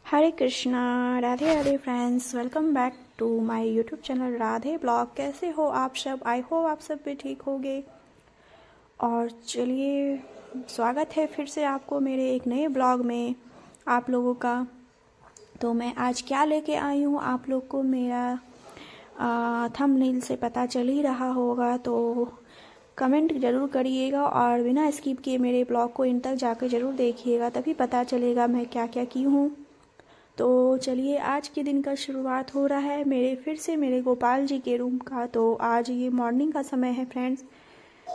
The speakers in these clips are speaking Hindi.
Hare Krishna. Radhe Radhe friends, welcome back to my YouTube channel Radhe blog. कैसे हो आप सब? आई होप आप सब भी ठीक होगे। और चलिए, स्वागत है फिर से आपको मेरे एक नए ब्लॉग में आप लोगों का। तो मैं आज क्या लेके आई हूँ आप लोग को मेरा थंबनेल से पता चल ही रहा होगा, तो कमेंट ज़रूर करिएगा और बिना स्किप किए मेरे ब्लॉग को इन तक जाकर ज़रूर देखिएगा, तभी पता चलेगा मैं क्या क्या की हूँ। तो चलिए, आज के दिन का शुरुआत हो रहा है मेरे गोपाल जी के रूम का। तो आज ये मॉर्निंग का समय है फ्रेंड्स।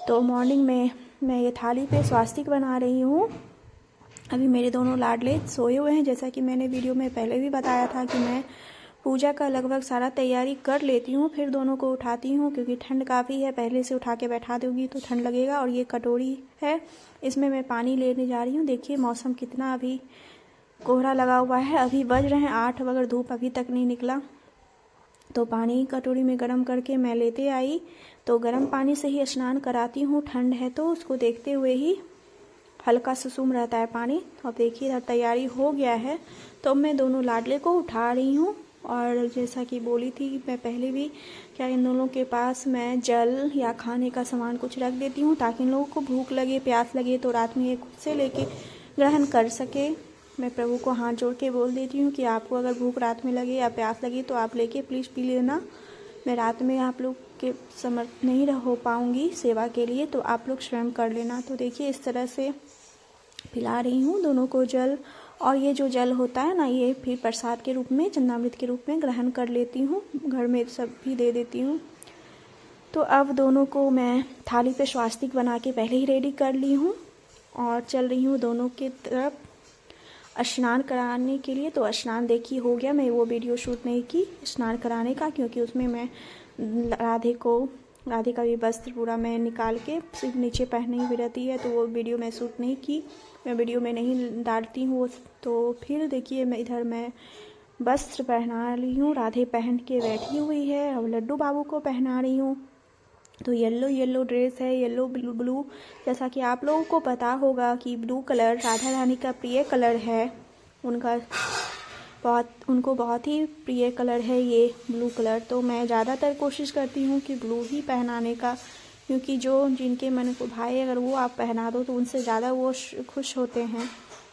तो मॉर्निंग में मैं ये थाली पे स्वास्तिक बना रही हूँ। अभी मेरे दोनों लाडले सोए हुए हैं। जैसा कि मैंने वीडियो में पहले भी बताया था कि मैं पूजा का लगभग सारा तैयारी कर लेती हूँ, फिर दोनों को उठाती हूँ, क्योंकि ठंड काफ़ी है। पहले से उठा के बैठा दूँगी तो ठंड लगेगा। और ये कटोरी है, इसमें मैं पानी लेने जा रही हूँ। देखिए मौसम कितना अभी कोहरा लगा हुआ है। अभी बज रहे हैं 8, मगर धूप अभी तक नहीं निकला। तो पानी कटोरी में गर्म करके मैं लेते आई। तो गर्म पानी से ही स्नान कराती हूँ। ठंड है तो उसको देखते हुए ही हल्का सुसुम रहता है पानी। अब देखिए इधर तैयारी हो गया है। तो मैं दोनों लाडले को उठा रही हूँ। और जैसा कि बोली थी मैं पहले भी, क्या इन दोनों के पास मैं जल या खाने का सामान कुछ रख देती हूँ, ताकि इन लोगों को भूख लगे, प्यास लगे तो रात में ये खुद से लेके ग्रहण कर सके। मैं प्रभु को हाथ जोड़ के बोल देती हूँ कि आपको अगर भूख रात में लगे या प्यास लगे तो आप लेके प्लीज़ पी लेना। मैं रात में आप लोग के समर्थ नहीं हो पाऊँगी सेवा के लिए, तो आप लोग स्वयं कर लेना। तो देखिए इस तरह से पिला रही हूँ दोनों को जल। और ये जो जल होता है ना, ये फिर प्रसाद के रूप में, चंदामृत के रूप में ग्रहण कर लेती हूँ। घर में सब भी दे देती हूँ। तो अब दोनों को मैं थाली पे स्वास्तिक बना के पहले ही रेडी कर ली हूँ और चल रही हूँ दोनों की तरफ स्नान कराने के लिए। तो स्नान देखिए हो गया। मैं वो वीडियो शूट नहीं की स्नान कराने का, क्योंकि उसमें मैं राधे का भी वस्त्र पूरा मैं निकाल के सिर्फ नीचे पहनी हुई रहती है, तो वो वीडियो मैं शूट नहीं की। मैं वीडियो में नहीं डालती हूँ। तो फिर देखिए मैं वस्त्र पहना रही हूँ। राधे पहन के बैठी हुई है। अब लड्डू बाबू को पहना रही हूँ। तो येलो ड्रेस है, येलो ब्लू। जैसा कि आप लोगों को पता होगा कि ब्लू कलर राधा रानी का प्रिय कलर है। उनको बहुत ही प्रिय कलर है ये ब्लू कलर। तो मैं ज़्यादातर कोशिश करती हूँ कि ब्लू ही पहनाने का, क्योंकि जिनके मन को भाई अगर वो आप पहना दो तो उनसे ज़्यादा वो खुश होते हैं।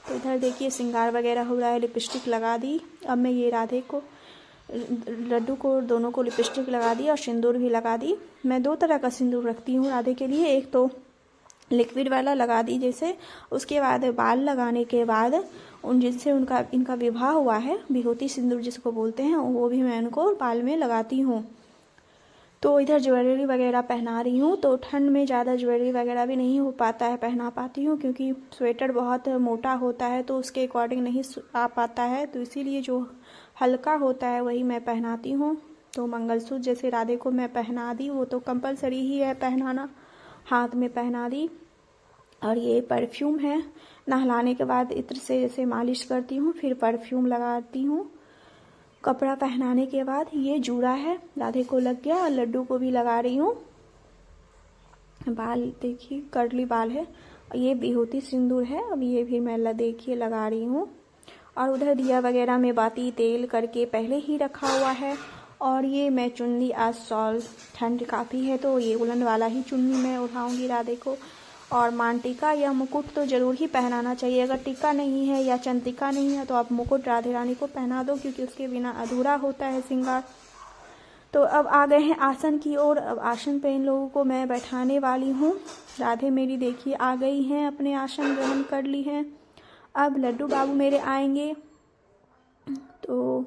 तो इधर देखिए श्रृंगार वगैरह हो रहा है। लिपस्टिक लगा दी। अब मैं ये लड्डू को दोनों को लिपस्टिक लगा दी और सिंदूर भी लगा दी। मैं 2 तरह का सिंदूर रखती हूँ राधे के लिए। एक तो लिक्विड वाला लगा दी जैसे, उसके बाद बाल लगाने के बाद जिनसे इनका विवाह हुआ है, विभूति सिंदूर जिसको बोलते हैं, वो भी मैं उनको बाल में लगाती हूँ। तो इधर ज्वेलरी वगैरह पहना रही हूँ। तो ठंड में ज़्यादा ज्वेलरी वगैरह भी नहीं हो पाता है पहना पाती हूँ, क्योंकि स्वेटर बहुत मोटा होता है तो उसके अकॉर्डिंग नहीं आ पाता है। तो इसीलिए जो हल्का होता है वही मैं पहनाती हूँ। तो मंगलसूत्र जैसे राधे को मैं पहना दी, वो तो कंपलसरी ही है पहनाना, हाथ में पहना दी। और ये परफ्यूम है। नहलाने के बाद इत्र से जैसे मालिश करती हूँ, फिर परफ्यूम लगाती हूँ। कपड़ा पहनाने के बाद ये जूड़ा है, राधे को लग गया, और लड्डू को भी लगा रही हूँ। बाल देखिए कर्ली बाल है। ये विभूति सिंदूर है। अब ये भी मैं देखिए लगा रही हूँ। और उधर दिया वगैरह में बाती तेल करके पहले ही रखा हुआ है। और ये मैं चुन्नी, आज शॉल ठंड काफ़ी है तो ये उलन वाला ही चुन्नी मैं उठाऊंगी राधे को। और मान टीका या मुकुट तो ज़रूर ही पहनाना चाहिए। अगर टीका नहीं है या चंद्रिका नहीं है तो आप मुकुट राधे रानी को पहना दो, क्योंकि उसके बिना अधूरा होता है श्रृंगार। तो अब आ गए हैं आसन की ओर। अब आसन पे इन लोगों को मैं बैठाने वाली हूँ। राधे मेरी देखिए आ गई हैं, अपने आसन ग्रहण कर ली हैं। अब लड्डू बाबू मेरे आएंगे तो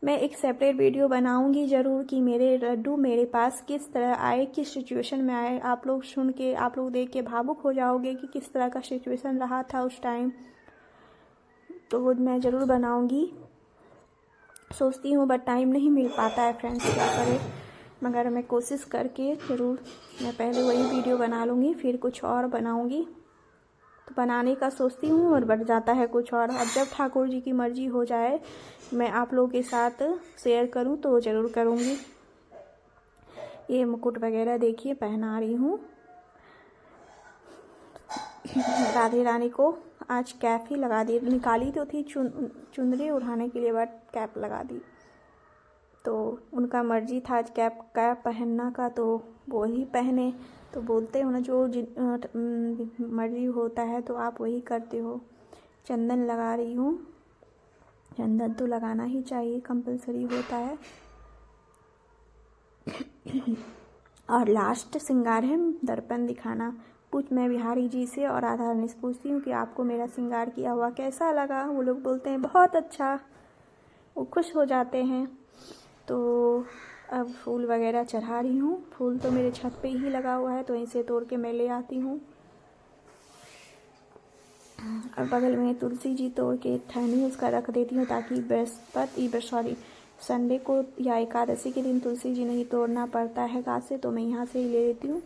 मैं एक सेपरेट वीडियो बनाऊंगी ज़रूर कि मेरे लड्डू मेरे पास किस तरह आए, किस सिचुएशन में आए। आप लोग सुन के, आप लोग देख के भावुक हो जाओगे कि किस तरह का सिचुएशन रहा था उस टाइम। तो वो मैं ज़रूर बनाऊंगी, सोचती हूँ, बट टाइम नहीं मिल पाता है फ्रेंड्स, क्या करें। मगर मैं कोशिश करके ज़रूर, मैं पहले वही वीडियो बना लूँगी, फिर कुछ और बनाऊँगी। तो बनाने का सोचती हूँ और बढ़ जाता है कुछ और। अब जब ठाकुर जी की मर्जी हो जाए मैं आप लोगों के साथ शेयर करूँ तो ज़रूर करूँगी। ये मुकुट वगैरह देखिए पहना रही हूँ राधे रानी को। आज कैप ही लगा दी। निकाली तो थी चुनरी उठाने के लिए, बट कैप लगा दी। तो उनका मर्जी था आज कैप पहनना का, तो वो ही पहने। तो बोलते हो ना, जो मर्जी होता है तो आप वही करते हो। चंदन लगा रही हूँ। चंदन तो लगाना ही चाहिए, कंपलसरी होता है। और लास्ट श्रृंगार है दर्पण दिखाना। मैं बिहारी जी से और राधा रानी से पूछती हूँ कि आपको मेरा श्रृंगार किया हुआ कैसा लगा। वो लोग बोलते हैं बहुत अच्छा, वो खुश हो जाते हैं। तो अब फूल वगैरह चढ़ा रही हूँ। फूल तो मेरे छत पे ही लगा हुआ है, तो इसे तोड़ के मैं ले आती हूँ। और बगल में तुलसी जी तोड़ के ठहनी उसका रख देती हूँ, ताकि संडे को या एकादशी के दिन तुलसी जी नहीं तोड़ना पड़ता है घास से, तो मैं यहाँ से ही ले लेती हूँ।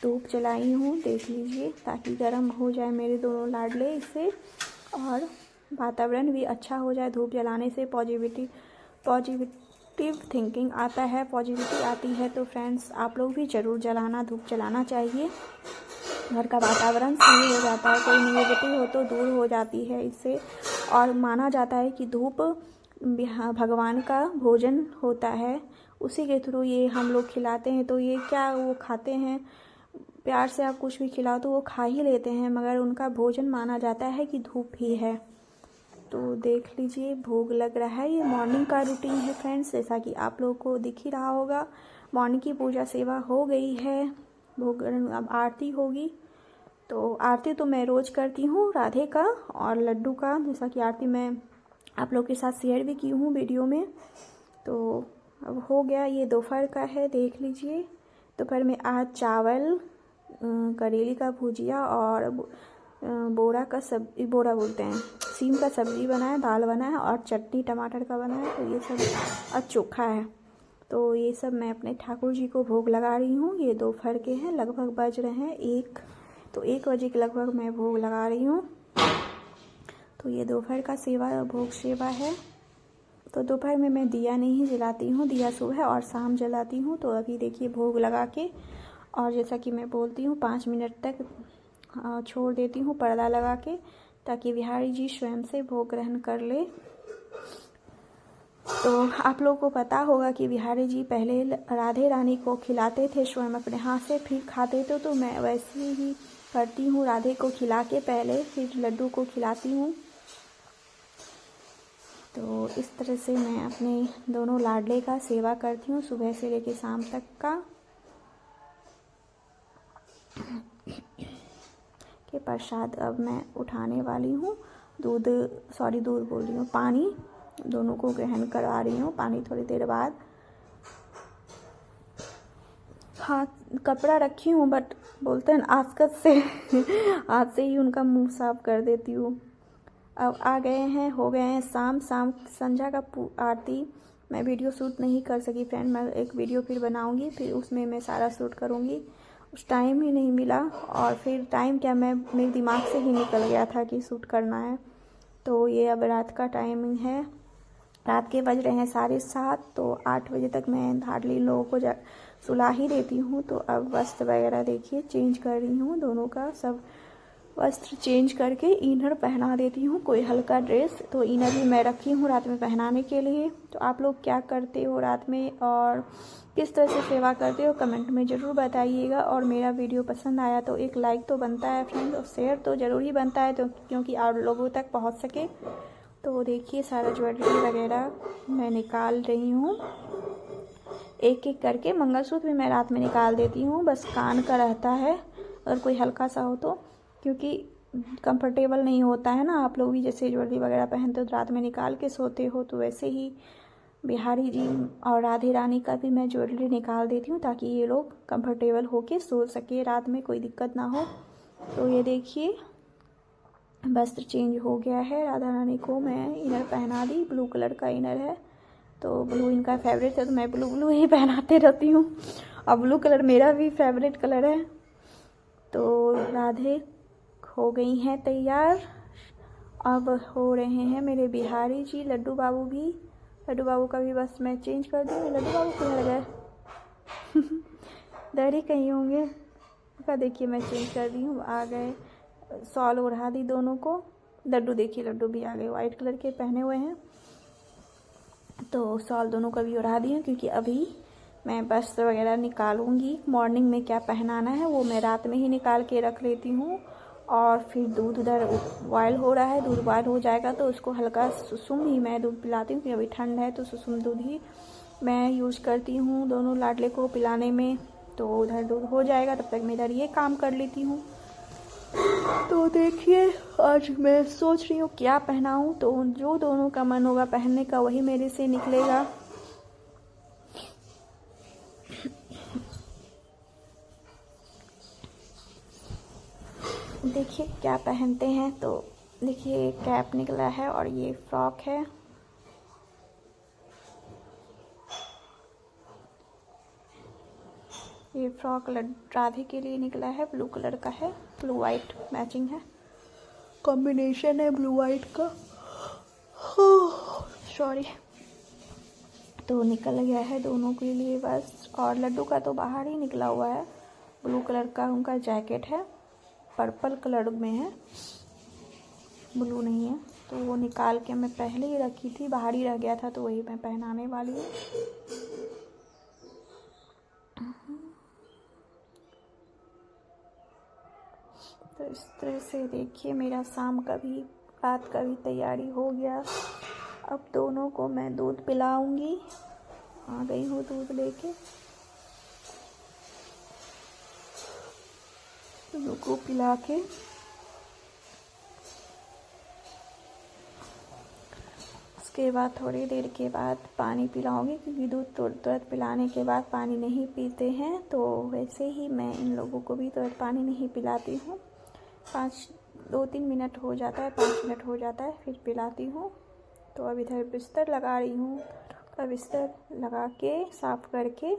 धूप जलाई हूँ, देख लीजिए, ताकि गर्म हो जाए मेरे दोनों लाडले इससे, और वातावरण भी अच्छा हो जाए। धूप जलाने से पॉजिटिव थिंकिंग आता है, पॉजिटिविटी आती है। तो फ्रेंड्स, आप लोग भी ज़रूर धूप जलाना चाहिए। घर का वातावरण सही हो जाता है, कोई नेगेटिविटी हो तो दूर हो जाती है इससे। और माना जाता है कि धूप भगवान का भोजन होता है, उसी के थ्रू ये हम लोग खिलाते हैं। तो ये क्या वो खाते हैं, प्यार से आप कुछ भी खिलाओ तो वो खा ही लेते हैं, मगर उनका भोजन माना जाता है कि धूप ही है। तो देख लीजिए, भोग लग रहा है। ये मॉर्निंग का रूटीन है फ्रेंड्स, जैसा कि आप लोगों को दिख ही रहा होगा। मॉर्निंग की पूजा सेवा हो गई है, भोग अब आरती होगी। तो आरती तो मैं रोज़ करती हूँ राधे का और लड्डू का, जैसा कि आरती मैं आप लोग के साथ शेयर भी की हूँ वीडियो में। तो अब हो गया, ये दोपहर का है, देख लीजिए। दोपहर में आज चावल, करेली का भुजिया और बोरा बोलते हैं, सीम का सब्जी बना है, दाल बना है और चटनी टमाटर का बना है। तो ये सब और चोखा है। तो ये सब मैं अपने ठाकुर जी को भोग लगा रही हूँ। ये दोपहर के हैं, लगभग बज रहे हैं 1, तो 1 बजे के लगभग मैं भोग लगा रही हूँ। तो ये दोपहर का भोग सेवा है। तो दोपहर में मैं दिया नहीं जलाती हूँ, दिया सुबह और शाम जलाती हूँ। तो अभी देखिए भोग लगा के, और जैसा कि मैं बोलती हूँ 5 मिनट तक छोड़ देती हूँ पर्दा लगा के, ताकि बिहारी जी स्वयं से भोग ग्रहण कर ले। तो आप लोगों को पता होगा कि बिहारी जी पहले राधे रानी को खिलाते थे स्वयं अपने हाथ से, फिर खाते थे। तो मैं वैसे ही करती हूँ, राधे को खिला के पहले फिर लड्डू को खिलाती हूँ। तो इस तरह से मैं अपने दोनों लाडले का सेवा करती हूँ, सुबह से लेकर शाम तक का। के प्रसाद अब मैं उठाने वाली हूँ। दूध बोल रही हूँ, पानी दोनों को ग्रहण करा रही हूँ। पानी थोड़ी देर बाद, हाथ कपड़ा रखी हूँ, बट बोलते हैं आसकत से हाथ से ही उनका मुंह साफ कर देती हूँ। अब आ गए हैं, हो गए हैं शाम संध्या का आरती। मैं वीडियो शूट नहीं कर सकी फ्रेंड, मैं एक वीडियो फिर बनाऊंगी, फिर उसमें मैं सारा शूट करूंगी। उस टाइम ही नहीं मिला, और फिर टाइम क्या, मेरे दिमाग से ही निकल गया था कि शूट करना है। तो ये अब रात का टाइमिंग है, रात के बज रहे हैं 7:30। तो 8 बजे तक मैं हार्डली लोगों को सुला ही देती हूँ। तो अब वस्त्र वगैरह देखिए चेंज कर रही हूँ, दोनों का सब वस्त्र चेंज करके इनर पहना देती हूँ, कोई हल्का ड्रेस। तो इनर भी मैं रखी हूँ रात में पहनाने के लिए। तो आप लोग क्या करते हो रात में और किस तरह से सेवा करते हो, कमेंट में ज़रूर बताइएगा। और मेरा वीडियो पसंद आया तो एक लाइक तो बनता है फ्रेंड, और शेयर तो ज़रूर ही बनता है, तो क्योंकि और लोगों तक पहुँच सके। तो देखिए सारा ज्वेलरी वगैरह मैं निकाल रही हूँ, एक एक करके। मंगलसूत्र भी मैं रात में निकाल देती हूँ, बस कान का रहता है अगर कोई हल्का सा हो तो, क्योंकि कंफर्टेबल नहीं होता है ना। आप लोग भी जैसे ज्वेलरी वगैरह पहनते हो तो रात में निकाल के सोते हो, तो वैसे ही बिहारी जी और राधे रानी का भी मैं ज्वेलरी निकाल देती हूँ, ताकि ये लोग कंफर्टेबल होके सो सके, रात में कोई दिक्कत ना हो। तो ये देखिए वस्त्र चेंज हो गया है, राधा रानी को मैं इनर पहना दी, ब्लू कलर का इनर है। तो ब्लू इनका फेवरेट है, तो मैं ब्लू ही पहनाते रहती हूँ, और ब्लू कलर मेरा भी फेवरेट कलर है। तो राधे हो गई हैं तैयार, अब हो रहे हैं मेरे बिहारी जी। लड्डू बाबू का भी बस मैं चेंज कर दी। लड्डू बाबू किधर गए डर ही कहीं होंगे का, देखिए मैं चेंज कर दी हूँ, आ गए। शॉल ओढ़ा दी दोनों को, लड्डू देखिए, लड्डू भी आ गए, वाइट कलर के पहने हुए हैं। तो शॉल दोनों का भी उड़ा दी हूँ, क्योंकि अभी मैं वस्त्र वगैरह निकालूंगी। मॉर्निंग में क्या पहनाना है वो मैं रात में ही निकाल के रख लेती हूँ। और फिर दूध उधर बॉयल हो रहा है, दूध बॉयल हो जाएगा तो उसको हल्का सुसुम ही मैं दूध पिलाती हूँ, क्योंकि अभी ठंड है तो सुसुम दूध ही मैं यूज़ करती हूँ दोनों लाडले को पिलाने में। तो उधर दूध हो जाएगा, तब तक मैं इधर ये काम कर लेती हूँ। तो देखिए, आज मैं सोच रही हूँ क्या पहनाऊँ, तो जो दोनों का मन होगा पहनने का वही मेरे से निकलेगा। देखिए क्या पहनते हैं, तो देखिए कैप निकला है और ये फ्रॉक है। ये फ्रॉक राधे के लिए निकला है, ब्लू कलर का है, ब्लू वाइट मैचिंग है, कॉम्बिनेशन है ब्लू वाइट का। सॉरी। तो निकल गया है दोनों के लिए बस। और लड्डू का तो बाहर ही निकला हुआ है, ब्लू कलर का उनका जैकेट है, पर्पल कलर में है, ब्लू नहीं है। तो वो निकाल के मैं पहले ही रखी थी, बाहर ही रह गया था, तो वही मैं पहनाने वाली हूँ। तो इस तरह से देखिए मेरा शाम का भी रात का भी तैयारी हो गया। अब दोनों को मैं दूध पिलाऊंगी। आ गई हूँ दूध लेके, दोनों को पिला के उसके बाद थोड़ी देर के बाद पानी पिलाऊंगी, क्योंकि दूध तुरंत पिलाने के बाद पानी नहीं पीते हैं। तो वैसे ही मैं इन लोगों को भी तुरंत पानी नहीं पिलाती हूँ, 2-3 मिनट हो जाता है, 5 मिनट हो जाता है, फिर पिलाती हूँ। तो अब इधर बिस्तर लगा रही हूँ। तो बिस्तर लगा के साफ़ करके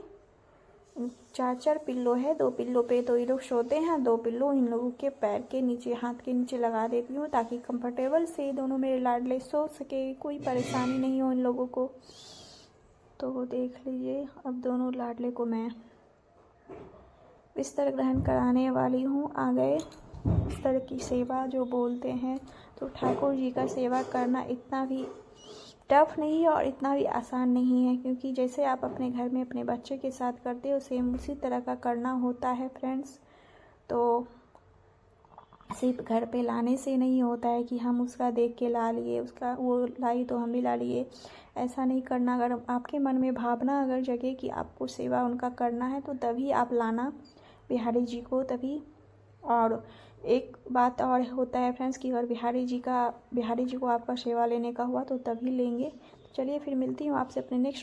4 पिल्लो है, 2 पिल्लो पे तो ये लोग सोते हैं, 2 पिल्लो इन लोगों के पैर के नीचे, हाथ के नीचे लगा देती हूँ, ताकि कंफर्टेबल से दोनों मेरे लाडले सो सके, कोई परेशानी नहीं हो इन लोगों को। तो देख लीजिए, अब दोनों लाडले को मैं बिस्तर ग्रहण कराने वाली हूँ। आ गए। बिस्तर की सेवा जो बोलते हैं, तो ठाकुर जी का सेवा करना इतना भी टफ नहीं है और इतना भी आसान नहीं है, क्योंकि जैसे आप अपने घर में अपने बच्चे के साथ करते हो, सेम उसी तरह का करना होता है फ्रेंड्स। तो सिर्फ घर पे लाने से नहीं होता है कि हम उसका देख के ला लिए, उसका वो लाई तो हम भी ला लिए, ऐसा नहीं करना। अगर आपके मन में भावना अगर जगे कि आपको सेवा उनका करना है, तो तभी आप लाना बिहारी जी को, तभी। और एक बात और होता है फ्रेंड्स, कि अगर बिहारी जी को आपका सेवा लेने का हुआ तो तभी लेंगे। चलिए फिर मिलती हूँ आपसे अपने नेक्स्ट